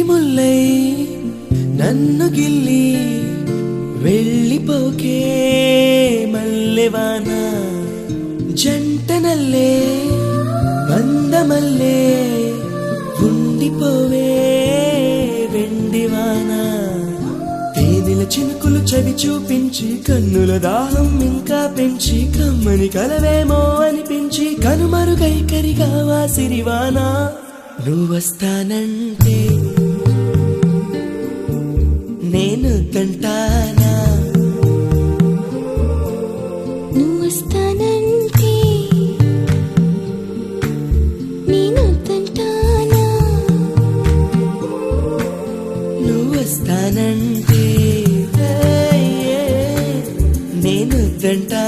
ముల్లై నన్ను గిల్లి వెళ్ళిపోకే మల్లెవాన జంటనల్లే బందమల్లే ఉండిపోవే వెండివాన తేనెల చినుకులు చవి చూపించి కన్నుల దాహం ఇంకా పెంచి కమ్మని కలవేమో అనిపించి కనుమరుగైకరిగా వాసిరివాన నువ్వొస్తానంటే నేను తంటానా నువ్వొస్తానంటే నేను తంటానా నువ్వొస్తానంటే నేను తంటానా